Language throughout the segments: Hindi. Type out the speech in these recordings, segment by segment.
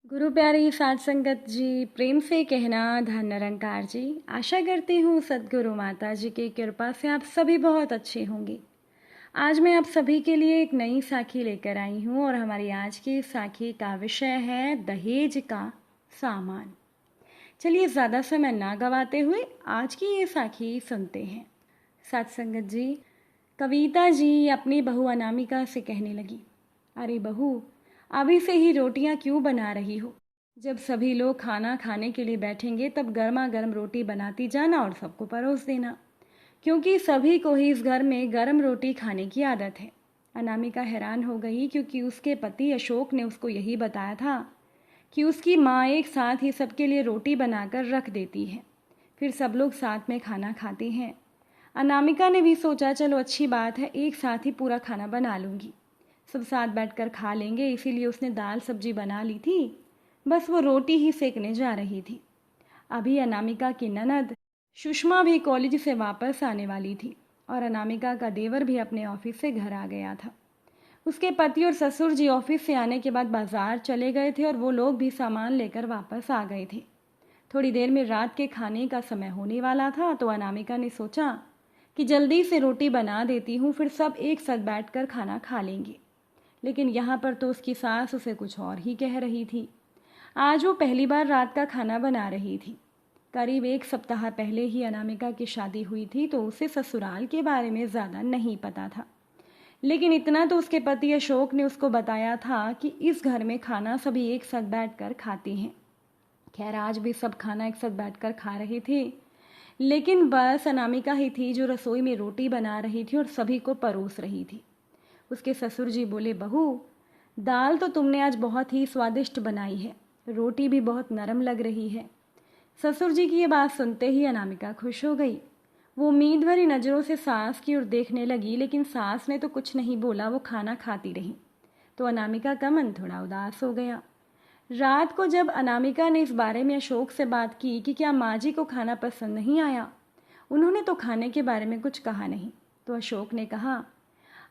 गुरु प्यारी साध संगत जी, प्रेम से कहना धन निरंकार जी। आशा करती हूँ सद्गुरु माता जी की कृपा से आप सभी बहुत अच्छे होंगे। आज मैं आप सभी के लिए एक नई साखी लेकर आई हूँ और हमारी आज की साखी का विषय है दहेज का सामान। चलिए ज़्यादा समय ना गवाते हुए आज की ये साखी सुनते हैं। साध संगत जी, कविता जी अपनी बहू अनामिका से कहने लगी, अरे बहू, अभी से ही रोटियां क्यों बना रही हो? जब सभी लोग खाना खाने के लिए बैठेंगे तब गर्मा गर्म रोटी बनाती जाना और सबको परोस देना, क्योंकि सभी को ही इस घर में गर्म रोटी खाने की आदत है। अनामिका हैरान हो गई क्योंकि उसके पति अशोक ने उसको यही बताया था कि उसकी माँ एक साथ ही सबके लिए रोटी बनाकर रख देती है, फिर सब लोग साथ में खाना खाते हैं। अनामिका ने भी सोचा, चलो अच्छी बात है, एक साथ ही पूरा खाना बना लूँगी, सब साथ बैठकर खा लेंगे। इसीलिए उसने दाल सब्जी बना ली थी, बस वो रोटी ही सेकने जा रही थी। अभी अनामिका की ननद सुषमा भी कॉलेज से वापस आने वाली थी और अनामिका का देवर भी अपने ऑफिस से घर आ गया था। उसके पति और ससुर जी ऑफिस से आने के बाद बाजार चले गए थे और वो लोग भी सामान लेकर वापस आ गए थे। थोड़ी देर में रात के खाने का समय होने वाला था तो अनामिका ने सोचा कि जल्दी से रोटी बना देती हूँ, फिर सब एक साथ बैठकर खाना खा लेंगे। लेकिन यहाँ पर तो उसकी सास उसे कुछ और ही कह रही थी। आज वो पहली बार रात का खाना बना रही थी। करीब एक सप्ताह पहले ही अनामिका की शादी हुई थी तो उसे ससुराल के बारे में ज़्यादा नहीं पता था, लेकिन इतना तो उसके पति अशोक ने उसको बताया था कि इस घर में खाना सभी एक साथ बैठकर खाते हैं। खैर, आज भी सब खाना एक साथ बैठकर खा रहे थे, लेकिन बस अनामिका ही थी जो रसोई में रोटी बना रही थी और सभी को परोस रही थी। उसके ससुर जी बोले, बहू, दाल तो तुमने आज बहुत ही स्वादिष्ट बनाई है, रोटी भी बहुत नरम लग रही है। ससुर जी की ये बात सुनते ही अनामिका खुश हो गई। वो उम्मीद भरी नज़रों से सास की ओर देखने लगी, लेकिन सास ने तो कुछ नहीं बोला, वो खाना खाती रही। तो अनामिका का मन थोड़ा उदास हो गया। रात को जब अनामिका ने इस बारे में अशोक से बात की कि क्या माँ जी को खाना पसंद नहीं आया, उन्होंने तो खाने के बारे में कुछ कहा नहीं, तो अशोक ने कहा,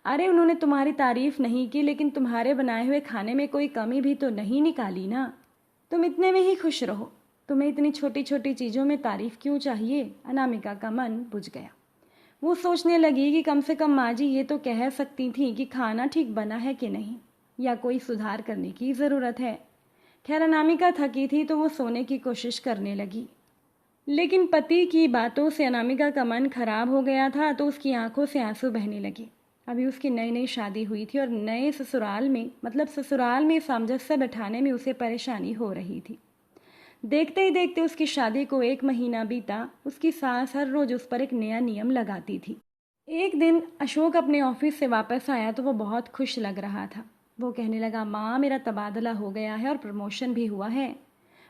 अरे उन्होंने तुम्हारी तारीफ नहीं की, लेकिन तुम्हारे बनाए हुए खाने में कोई कमी भी तो नहीं निकाली ना। तुम इतने में ही खुश रहो, तुम्हें इतनी छोटी छोटी चीज़ों में तारीफ क्यों चाहिए? अनामिका का मन बुझ गया। वो सोचने लगी कि कम से कम माँ जी ये तो कह सकती थी कि खाना ठीक बना है कि नहीं, या कोई सुधार करने की ज़रूरत है। खैर, अनामिका थकी थी तो वो सोने की कोशिश करने लगी, लेकिन पति की बातों से अनामिका का मन खराब हो गया था तो उसकी आंखों से आंसू बहने लगे। अभी उसकी नई नई शादी हुई थी और नए ससुराल में, मतलब ससुराल में सामंजस्य बैठाने में उसे परेशानी हो रही थी। देखते ही देखते उसकी शादी को 1 महीना बीता। उसकी सास हर रोज उस पर एक नया नियम लगाती थी। एक दिन अशोक अपने ऑफिस से वापस आया तो वो बहुत खुश लग रहा था। वो कहने लगा, माँ, मेरा तबादला हो गया है और प्रमोशन भी हुआ है।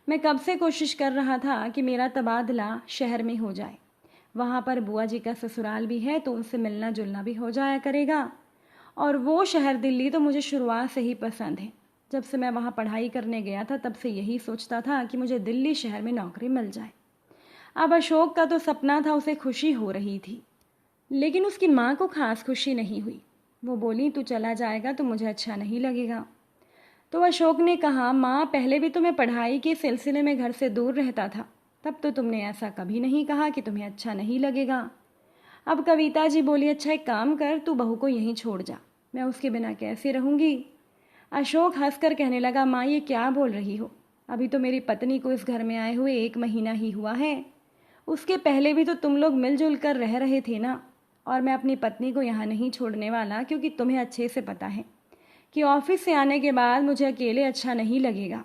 मैं कब से कोशिश कर रहा था कि मेरा तबादला शहर में हो जाए। वहाँ पर बुआ जी का ससुराल भी है तो उनसे मिलना जुलना भी हो जाया करेगा। और वो शहर दिल्ली तो मुझे शुरुआत से ही पसंद है। जब से मैं वहाँ पढ़ाई करने गया था तब से यही सोचता था कि मुझे दिल्ली शहर में नौकरी मिल जाए। अब अशोक का तो सपना था, उसे खुशी हो रही थी, लेकिन उसकी माँ को खास खुशी नहीं हुई। वो बोली, तू चला जाएगा तो मुझे अच्छा नहीं लगेगा। तो अशोक ने कहा, माँ, पहले भी तो मैं पढ़ाई के सिलसिले में घर से दूर रहता था, तब तो तुमने ऐसा कभी नहीं कहा कि तुम्हें अच्छा नहीं लगेगा। अब कविता जी बोली, अच्छा एक काम कर, तू बहू को यहीं छोड़ जा, मैं उसके बिना कैसे रहूँगी। अशोक हंसकर कहने लगा, माँ, ये क्या बोल रही हो? अभी तो मेरी पत्नी को इस घर में आए हुए 1 महीना ही हुआ है। उसके पहले भी तो तुम लोग मिलजुल कर रह रहे थे ना। और मैं अपनी पत्नी को यहाँ नहीं छोड़ने वाला, क्योंकि तुम्हें अच्छे से पता है कि ऑफिस से आने के बाद मुझे अकेले अच्छा नहीं लगेगा।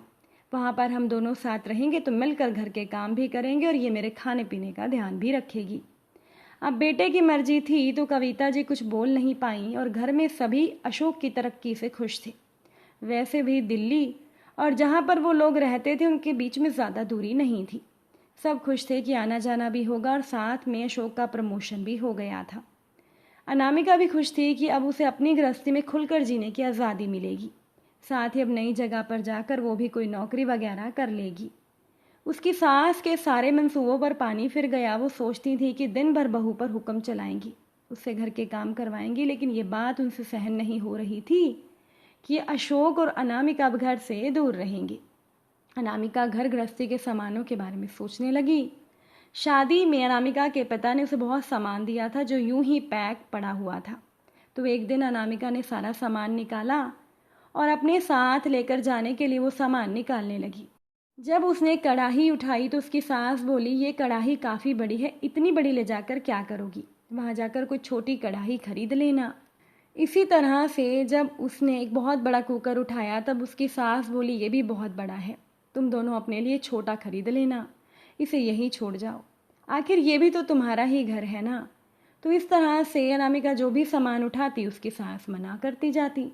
वहाँ पर हम दोनों साथ रहेंगे तो मिलकर घर के काम भी करेंगे और ये मेरे खाने पीने का ध्यान भी रखेगी। अब बेटे की मर्जी थी तो कविता जी कुछ बोल नहीं पाई और घर में सभी अशोक की तरक्की से खुश थे। वैसे भी दिल्ली और जहाँ पर वो लोग रहते थे उनके बीच में ज़्यादा दूरी नहीं थी। सब खुश थे कि आना जाना भी होगा और साथ में अशोक का प्रमोशन भी हो गया था। अनामिका भी खुश थी कि अब उसे अपनी गृहस्थी में खुलकर जीने की आज़ादी मिलेगी। साथ ही अब नई जगह पर जाकर वो भी कोई नौकरी वगैरह कर लेगी। उसकी सास के सारे मंसूबों पर पानी फिर गया। वो सोचती थी कि दिन भर बहू पर हुक्म चलाएंगी, उससे घर के काम करवाएंगी, लेकिन ये बात उनसे सहन नहीं हो रही थी कि अशोक और अनामिका अब घर से दूर रहेंगे। अनामिका घर गृहस्थी के सामानों के बारे में सोचने लगी। शादी में अनामिका के पिता ने उसे बहुत सामान दिया था जो यूं ही पैक पड़ा हुआ था। तो एक दिन अनामिका ने सारा सामान निकाला और अपने साथ लेकर जाने के लिए वो सामान निकालने लगी। जब उसने कढ़ाई उठाई तो उसकी सास बोली, ये कढ़ाई काफ़ी बड़ी है, इतनी बड़ी ले जाकर क्या करोगी? वहाँ जाकर कोई छोटी कढ़ाई खरीद लेना। इसी तरह से जब उसने एक बहुत बड़ा कुकर उठाया तब उसकी सास बोली, ये भी बहुत बड़ा है, तुम दोनों अपने लिए छोटा खरीद लेना, इसे यहीं छोड़ जाओ, आखिर ये भी तो तुम्हारा ही घर है ना। तो इस तरह से अनामिका जो भी सामान उठाती उसकी सास मना करती जाती।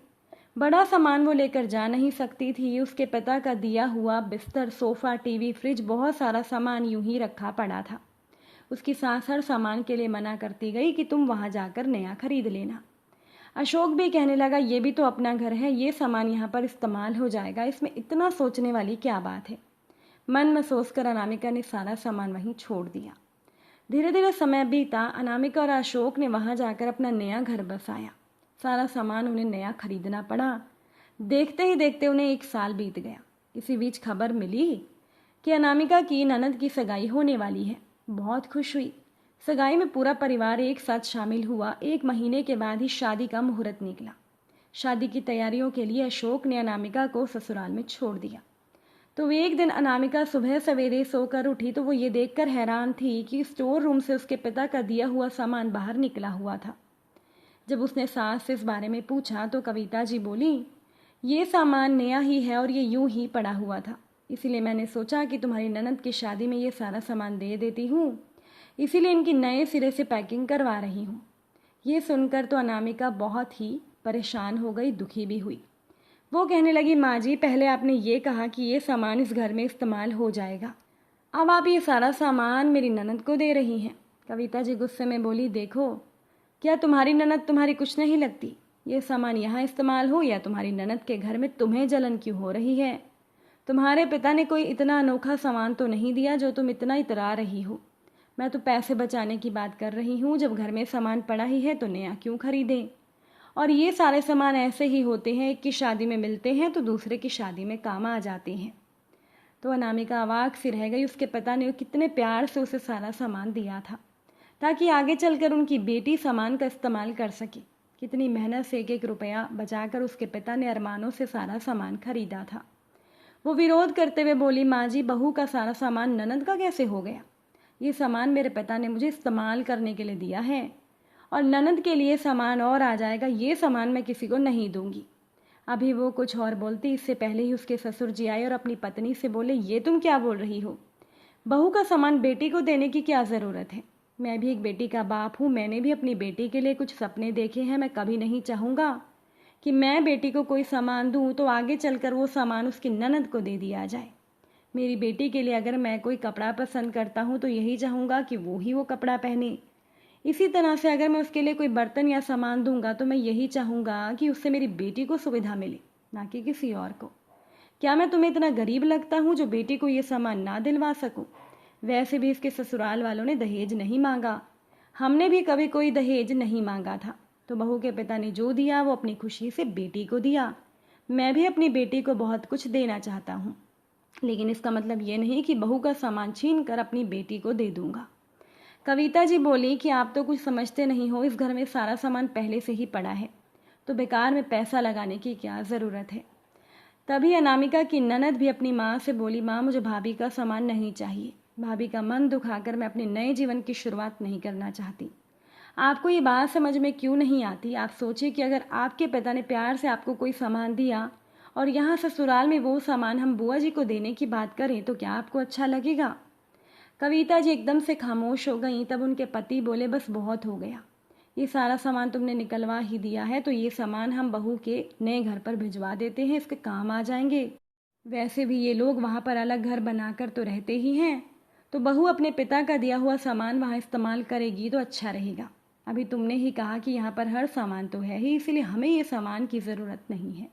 बड़ा सामान वो लेकर जा नहीं सकती थी। उसके पिता का दिया हुआ बिस्तर, सोफ़ा, टीवी, फ्रिज, बहुत सारा सामान यूं ही रखा पड़ा था। उसकी सास हर सामान के लिए मना करती गई कि तुम वहाँ जाकर नया खरीद लेना। अशोक भी कहने लगा, ये भी तो अपना घर है, ये सामान यहाँ पर इस्तेमाल हो जाएगा, इसमें इतना सोचने वाली क्या बात है। मन में सोचकर अनामिका ने सारा सामान वहीं छोड़ दिया। धीरे धीरे समय बीता। अनामिका और अशोक ने वहाँ जाकर अपना नया घर बसाया। सारा सामान उन्हें नया खरीदना पड़ा। देखते ही देखते उन्हें 1 साल बीत गया। इसी बीच खबर मिली कि अनामिका की ननद की सगाई होने वाली है। बहुत खुश हुई। सगाई में पूरा परिवार एक साथ शामिल हुआ। 1 महीने के बाद ही शादी का मुहूर्त निकला। शादी की तैयारियों के लिए अशोक ने अनामिका को ससुराल में छोड़ दिया। तो एक दिन अनामिका सुबह सवेरे सोकर उठी तो वो ये देखकर हैरान थी कि स्टोर रूम से उसके पिता का दिया हुआ सामान बाहर निकला हुआ था। जब उसने सास से इस बारे में पूछा तो कविता जी बोली, ये सामान नया ही है और ये यूं ही पड़ा हुआ था, इसीलिए मैंने सोचा कि तुम्हारी ननद की शादी में ये सारा सामान दे देती हूँ, इसीलिए इनकी नए सिरे से पैकिंग करवा रही हूँ। ये सुनकर तो अनामिका बहुत ही परेशान हो गई, दुखी भी हुई। वो कहने लगी, माँ जी, पहले आपने ये कहा कि ये सामान इस घर में इस्तेमाल हो जाएगा, अब आप ये सारा सामान मेरी ननद को दे रही हैं। कविता जी गुस्से में बोली, देखो, क्या तुम्हारी ननद तुम्हारी कुछ नहीं लगती? ये सामान यहाँ इस्तेमाल हो या तुम्हारी ननद के घर में तुम्हें जलन क्यों हो रही है? तुम्हारे पिता ने कोई इतना अनोखा सामान तो नहीं दिया जो तुम इतना इतरा रही हो। मैं तो पैसे बचाने की बात कर रही हूँ। जब घर में सामान पड़ा ही है तो नया क्यों खरीदें? और ये सारे सामान ऐसे ही होते हैं, एक की शादी में मिलते हैं तो दूसरे की शादी में काम आ जाते हैं। तो अनामिका अवाक सी रह गई। उसके पिता ने कितने प्यार से उसे सारा सामान दिया था ताकि आगे चलकर उनकी बेटी सामान का इस्तेमाल कर सके। कितनी मेहनत से 1-1 रुपया बचाकर उसके पिता ने अरमानों से सारा सामान खरीदा था। वो विरोध करते हुए बोली, माँ जी, बहू का सारा सामान ननद का कैसे हो गया? ये सामान मेरे पिता ने मुझे इस्तेमाल करने के लिए दिया है और ननद के लिए सामान और आ जाएगा, ये सामान मैं किसी को नहीं दूंगी। अभी वो कुछ और बोलती, इससे पहले ही उसके ससुर जी आए और अपनी पत्नी से बोले, ये तुम क्या बोल रही हो? बहू का सामान बेटी को देने की क्या ज़रूरत है? मैं भी एक बेटी का बाप हूँ, मैंने भी अपनी बेटी के लिए कुछ सपने देखे हैं। मैं कभी नहीं चाहूँगा कि मैं बेटी को कोई सामान दूँ तो आगे चलकर वो सामान उसकी ननद को दे दिया जाए। मेरी बेटी के लिए अगर मैं कोई कपड़ा पसंद करता हूँ तो यही चाहूँगा कि वो ही वो कपड़ा पहने। इसी तरह से अगर मैं उसके लिए कोई बर्तन या सामान दूंगा तो मैं यही चाहूँगा कि उससे मेरी बेटी को सुविधा मिले, ना कि किसी और को। क्या मैं तुम्हें इतना गरीब लगता हूँ जो बेटी को ये सामान ना दिलवा सकूँ? वैसे भी इसके ससुराल वालों ने दहेज नहीं मांगा, हमने भी कभी कोई दहेज नहीं मांगा था। तो बहू के पिता ने जो दिया वो अपनी खुशी से बेटी को दिया। मैं भी अपनी बेटी को बहुत कुछ देना चाहता हूँ, लेकिन इसका मतलब ये नहीं कि बहू का सामान छीन कर अपनी बेटी को दे दूंगा। कविता जी बोली कि आप तो कुछ समझते नहीं हो, इस घर में सारा सामान पहले से ही पड़ा है, तो बेकार में पैसा लगाने की क्या ज़रूरत है। तभी अनामिका की ननद भी अपनी माँ से बोली, माँ, मुझे भाभी का सामान नहीं चाहिए। भाभी का मन दुखाकर मैं अपने नए जीवन की शुरुआत नहीं करना चाहती। आपको ये बात समझ में क्यों नहीं आती? आप सोचिए कि अगर आपके पिता ने प्यार से आपको कोई सामान दिया और यहाँ ससुराल में वो सामान हम बुआ जी को देने की बात करें तो क्या आपको अच्छा लगेगा? कविता जी एकदम से खामोश हो गईं। तब उनके पति बोले, बस बहुत हो गया, ये सारा सामान तुमने निकलवा ही दिया है तो ये सामान हम बहू के नए घर पर भिजवा देते हैं, इसके काम आ जाएंगे। वैसे भी ये लोग वहाँ पर अलग घर बनाकर तो रहते ही हैं, तो बहू अपने पिता का दिया हुआ सामान वहाँ इस्तेमाल करेगी तो अच्छा रहेगा। अभी तुमने ही कहा कि यहाँ पर हर सामान तो है ही, इसलिए हमें ये सामान की ज़रूरत नहीं है।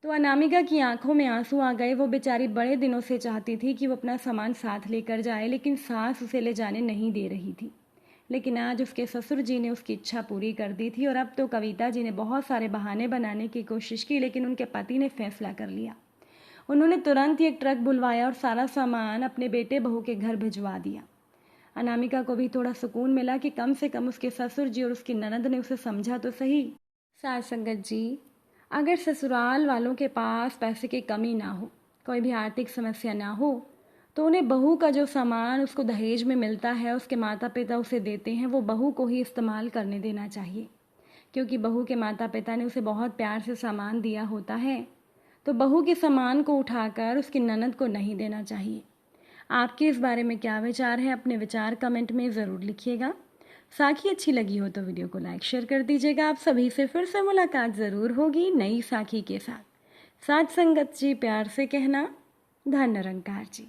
तो अनामिका की आंखों में आंसू आ गए। वो बेचारी बड़े दिनों से चाहती थी कि वो अपना सामान साथ लेकर जाए, लेकिन सास उसे ले जाने नहीं दे रही थी। लेकिन आज उसके ससुर जी ने उसकी इच्छा पूरी कर दी थी और अब तो कविता जी ने बहुत सारे बहाने बनाने की कोशिश की, लेकिन उनके पति ने फैसला कर लिया। उन्होंने तुरंत ही एक ट्रक बुलवाया और सारा सामान अपने बेटे बहू के घर भिजवा दिया। अनामिका को भी थोड़ा सुकून मिला कि कम से कम उसके ससुर जी और उसकी ननद ने उसे समझा तो सही। साथ संगत जी, अगर ससुराल वालों के पास पैसे की कमी ना हो, कोई भी आर्थिक समस्या ना हो, तो उन्हें बहू का जो सामान उसको दहेज में मिलता है, उसके माता पिता उसे देते हैं, वो बहू को ही इस्तेमाल करने देना चाहिए। क्योंकि बहू के माता पिता ने उसे बहुत प्यार से सामान दिया होता है, तो बहू के सामान को उठाकर उसकी ननद को नहीं देना चाहिए। आपके इस बारे में क्या विचार है? अपने विचार कमेंट में ज़रूर लिखिएगा। साखी अच्छी लगी हो तो वीडियो को लाइक शेयर कर दीजिएगा। आप सभी से फिर से मुलाकात ज़रूर होगी नई साखी के साथ। साथ संगत जी प्यार से कहना, धन निरंकार जी।